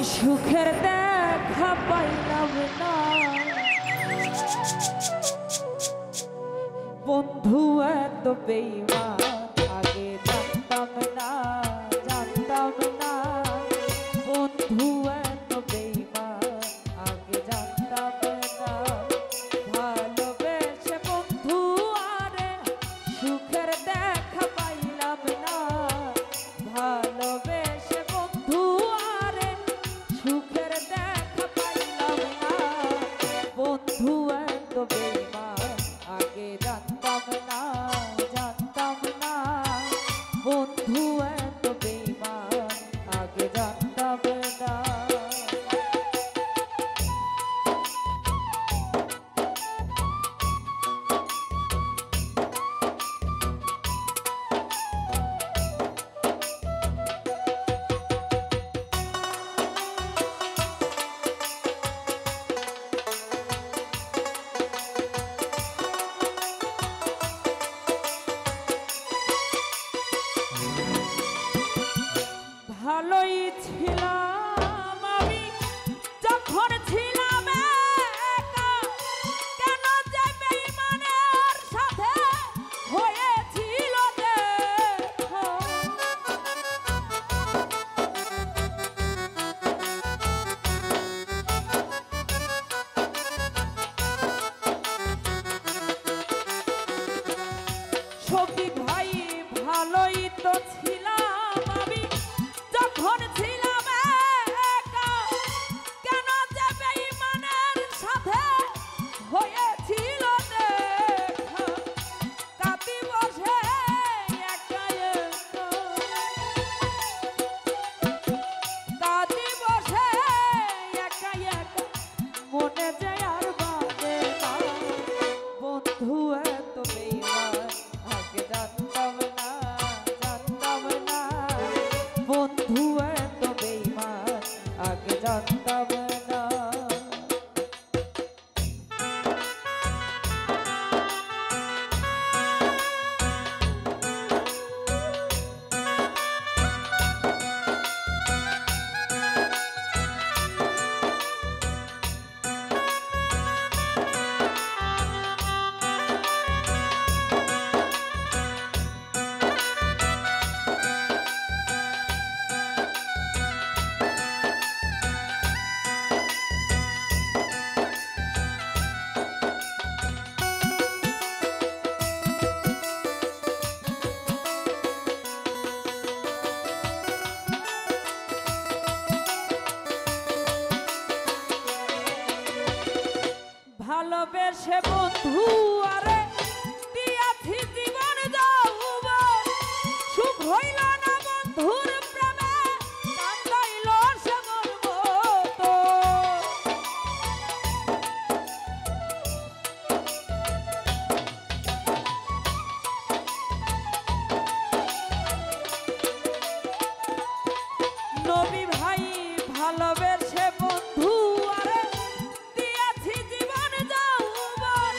সুখের দেখা পাইলাম না বন্ধু এত বেঈমান আগে জানতাম না বন্ধু এত বেঈমান আগে জানতাম না ভালোবেসে বন্ধু আরে সুখের দেখা পাইলাম না ভালোবেসে বন্ধু আরে সুখের দেখা পাইলাম না বন্ধু এত বেঈমান আগে জানতাম না বন্ধু এত বেঈমান আগে জানতাম না ভালোই ছিলাম আমি যখন ছিলাম একা কেন যে বেঈমানের সাথে হয়েছিল দেখা সখী ভাই ভালোই তো ছিলাম আমি যখন ছিলাম একা কেন যে বেঈমানের সাথে হয়েছিল দেখা কাঁদি বসে একা কাঁদি বসে একা মনে যে আর বাঁধে না বন্ধু এত বেঈমান আগে জানতাম না বন্ধু এত বেঈমান আগে জানতাম না ভালোবেসে বন্ধু আরে দিয়াছি জীবন যৌবন সুখ হইল না বন্ধুর প্রেমে কান্দাইল সে মন মতো নবী ভাই ভালোবেসে বন্ধু আরে দিয়াছি জীবন যৌবন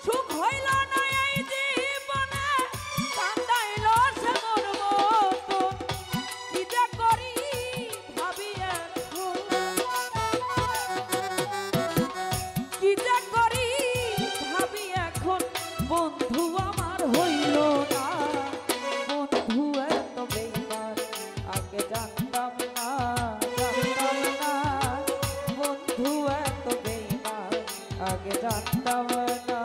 সুখ হইল না এই জীবনে কান্দাইল সে মন মতো কি যে করি ভাবি এখন কি যে করি ভাবি এখন বন্ধু আমার হইল না বন্ধু এত বেঈমান আগে জানতাম না বন্ধু এত বেঈমান আগে জানতাম না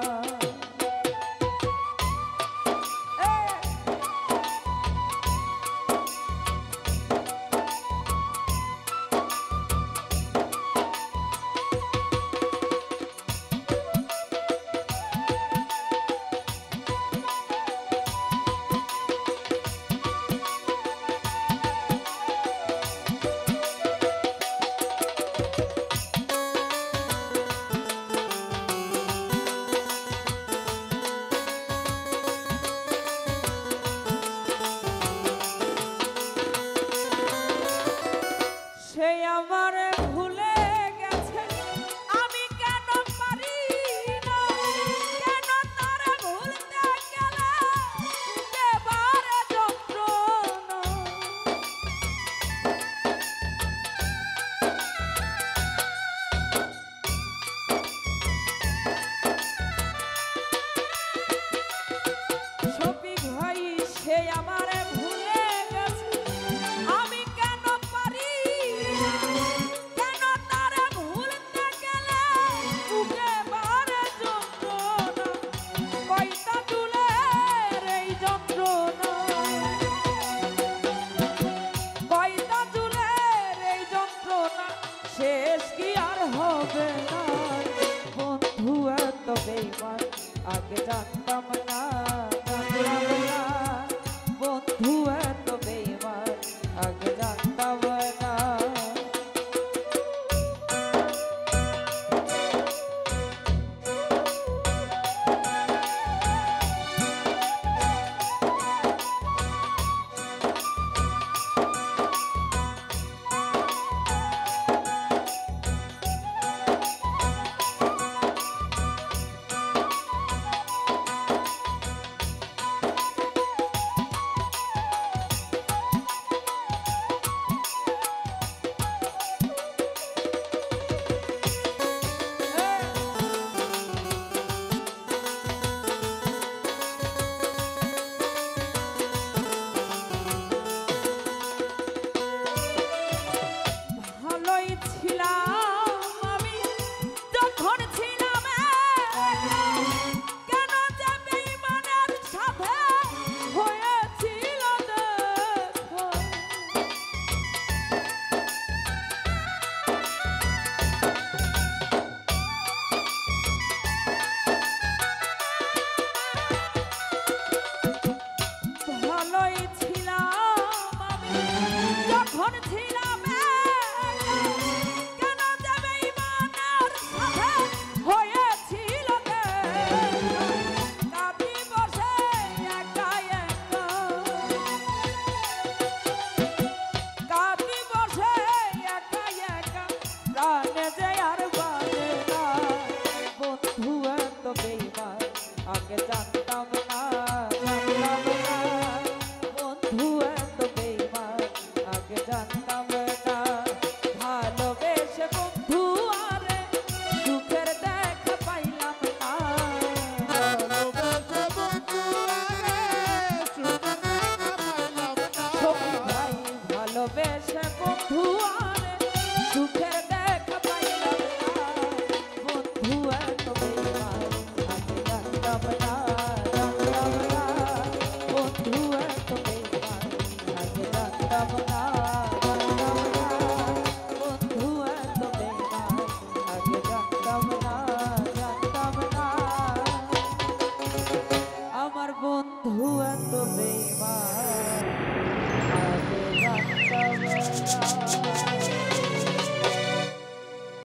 আমারে ভুলে গেছে আমি কেন পারি না, কেন তারে ভুলতে গেলে বুকে বাড়ে যন্ত্রণা, কয়টা চুলের এই যন্ত্রণা, কয়টা চুলের এই যন্ত্রণা শেষ কি আর হবে না। বন্ধু এত বেঈমান আগে জানতাম না, জানতাম না। বন্ধু এত বেঈমান আগে জানতাম না। আগে জানতাম না, জানতাম না। বন্ধু এত বেঈমান আগে জানতাম না। ভালোবেসে বন্ধু আরে সুখের দেখা পাইলাম না, ভালোবেসে বন্ধু আরে সুখের দেখা পাইলাম না। সখী ভাই ভালোবেসে বন্ধু আরে সুখের